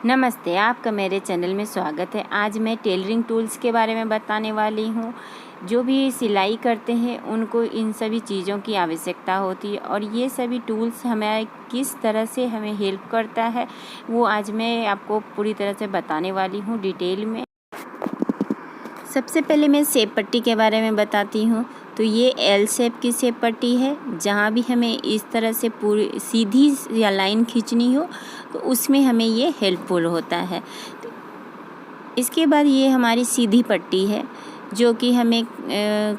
नमस्ते, आपका मेरे चैनल में स्वागत है। आज मैं टेलरिंग टूल्स के बारे में बताने वाली हूँ। जो भी सिलाई करते हैं उनको इन सभी चीज़ों की आवश्यकता होती है और ये सभी टूल्स हमें किस तरह से हमें हेल्प करता है वो आज मैं आपको पूरी तरह से बताने वाली हूँ डिटेल में। सबसे पहले मैं शेप पट्टी के बारे में बताती हूँ। तो ये एल शेप की शेप पट्टी है। जहाँ भी हमें इस तरह से पूरी सीधी या लाइन खींचनी हो तो उसमें हमें ये हेल्पफुल होता है। इसके बाद ये हमारी सीधी पट्टी है जो कि हमें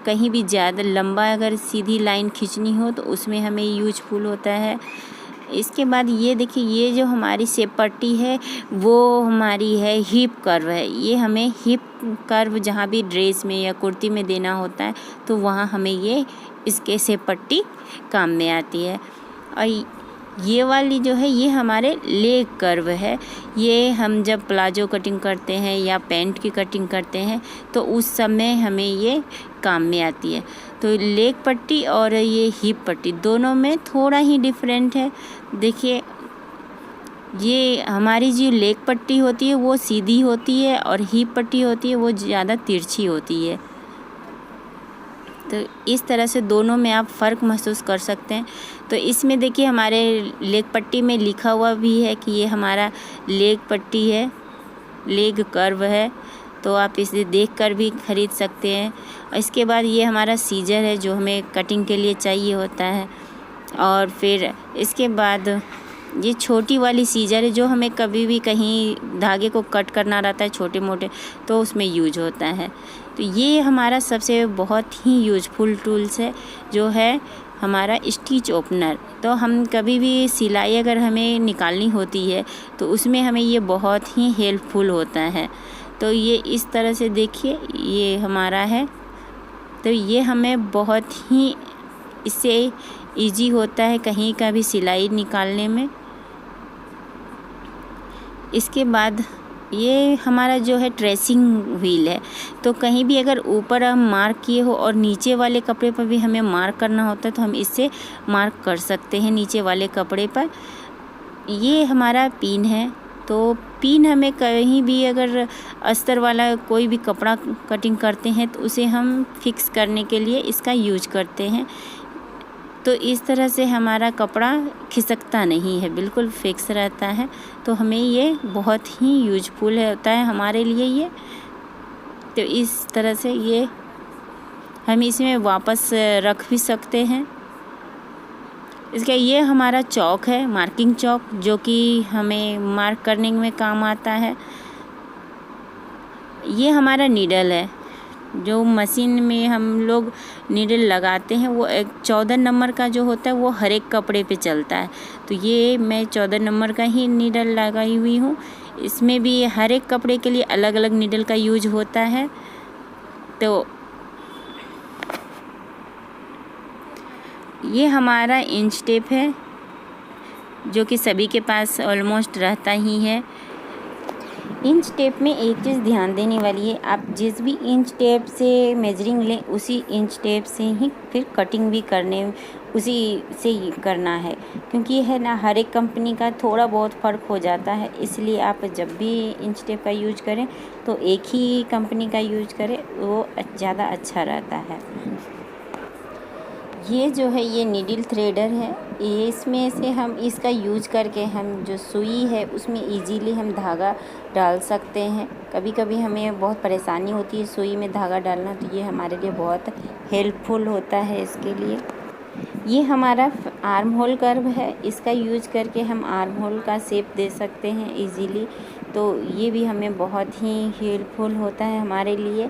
कहीं भी ज़्यादा लंबा अगर सीधी लाइन खींचनी हो तो उसमें हमें यूजफुल होता है। इसके बाद ये देखिए, ये जो हमारी शेप पट्टी है वो हमारी है हिप कर्व है। ये हमें हिप कर्व जहाँ भी ड्रेस में या कुर्ती में देना होता है तो वहाँ हमें ये इसके शेप पट्टी काम में आती है। और ये वाली जो है ये हमारे लेग कर्व है। ये हम जब प्लाजो कटिंग करते हैं या पैंट की कटिंग करते हैं तो उस समय हमें ये काम में आती है। तो लेग पट्टी और ये हिप पट्टी दोनों में थोड़ा ही डिफरेंट है। देखिए, ये हमारी जो लेग पट्टी होती है वो सीधी होती है और हिप पट्टी होती है वो ज़्यादा तिरछी होती है। तो इस तरह से दोनों में आप फ़र्क महसूस कर सकते हैं। तो इसमें देखिए, हमारे लेग पट्टी में लिखा हुआ भी है कि ये हमारा लेग पट्टी है, लेग कर्व है। तो आप इसे देखकर भी ख़रीद सकते हैं। और इसके बाद ये हमारा सीजर है जो हमें कटिंग के लिए चाहिए होता है। और फिर इसके बाद ये छोटी वाली सीजर है जो हमें कभी भी कहीं धागे को कट करना रहता है छोटे मोटे तो उसमें यूज होता है। तो ये हमारा सबसे बहुत ही यूजफुल टूल्स है जो है हमारा स्टिच ओपनर। तो हम कभी भी सिलाई अगर हमें निकालनी होती है तो उसमें हमें ये बहुत ही हेल्पफुल होता है। तो ये इस तरह से देखिए, ये हमारा है। तो ये हमें बहुत ही इससे इजी होता है कहीं का भी सिलाई निकालने में। इसके बाद ये हमारा जो है ट्रेसिंग व्हील है। तो कहीं भी अगर ऊपर हम मार्क किए हो और नीचे वाले कपड़े पर भी हमें मार्क करना होता है तो हम इससे मार्क कर सकते हैं नीचे वाले कपड़े पर। ये हमारा पिन है। तो पिन हमें कहीं भी अगर अस्तर वाला कोई भी कपड़ा कटिंग करते हैं तो उसे हम फिक्स करने के लिए इसका यूज करते हैं। तो इस तरह से हमारा कपड़ा खिसकता नहीं है, बिल्कुल फिक्स रहता है। तो हमें ये बहुत ही यूजफुल होता है हमारे लिए ये। तो इस तरह से ये हम इसमें वापस रख भी सकते हैं। इसका ये हमारा चौक है, मार्किंग चौक, जो कि हमें मार्क करने में काम आता है। ये हमारा नीडल है जो मशीन में हम लोग नीडल लगाते हैं। वो एक 14 नंबर का जो होता है वो हर एक कपड़े पे चलता है। तो ये मैं 14 नंबर का ही नीडल लगाई हुई हूँ। इसमें भी हर एक कपड़े के लिए अलग अलग नीडल का यूज होता है। तो ये हमारा इंच टेप है जो कि सभी के पास ऑलमोस्ट रहता ही है। इंच टेप में एक चीज़ ध्यान देने वाली है, आप जिस भी इंच टेप से मेजरिंग लें उसी इंच टेप से ही फिर कटिंग भी करने उसी से ही करना है। क्योंकि ये है ना, हर एक कंपनी का थोड़ा बहुत फ़र्क हो जाता है। इसलिए आप जब भी इंच टेप का यूज करें तो एक ही कंपनी का यूज करें, वो ज़्यादा अच्छा रहता है। ये जो है ये नीडल थ्रेडर है। ये इसमें से हम इसका यूज करके हम जो सुई है उसमें इजीली हम धागा डाल सकते हैं। कभी कभी हमें बहुत परेशानी होती है सुई में धागा डालना, तो ये हमारे लिए बहुत हेल्पफुल होता है इसके लिए। ये हमारा आर्म होल कर्व है। इसका यूज करके हम आर्म होल का शेप दे सकते हैं इजीली। तो ये भी हमें बहुत ही हेल्पफुल होता है हमारे लिए।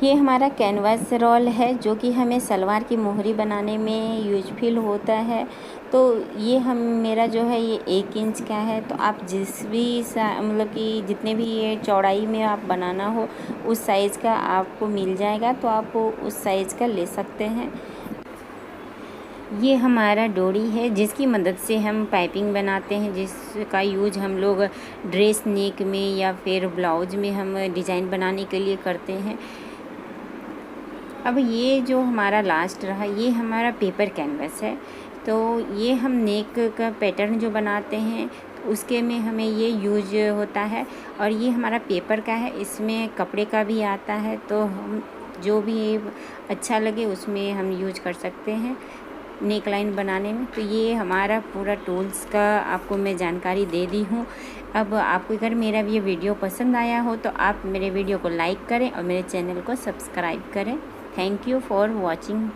ये हमारा कैनवास रोल है जो कि हमें सलवार की मोहरी बनाने में यूजफुल होता है। तो ये मेरा जो है ये 1 इंच का है। तो आप जिस भी मतलब कि जितने भी ये चौड़ाई में आप बनाना हो उस साइज़ का आपको मिल जाएगा, तो आप उस साइज़ का ले सकते हैं। ये हमारा डोरी है जिसकी मदद से हम पाइपिंग बनाते हैं, जिसका यूज हम लोग ड्रेस नेक में या फिर ब्लाउज में हम डिज़ाइन बनाने के लिए करते हैं। अब ये जो हमारा लास्ट रहा ये हमारा पेपर कैनवस है। तो ये हम नेक का पैटर्न जो बनाते हैं उसके में हमें ये यूज होता है। और ये हमारा पेपर का है, इसमें कपड़े का भी आता है, तो हम जो भी अच्छा लगे उसमें हम यूज कर सकते हैं नेक लाइन बनाने में। तो ये हमारा पूरा टूल्स का आपको मैं जानकारी दे दी हूँ। अब आपको अगर मेरा ये वीडियो पसंद आया हो तो आप मेरे वीडियो को लाइक करें और मेरे चैनल को सब्सक्राइब करें। Thank you for watching.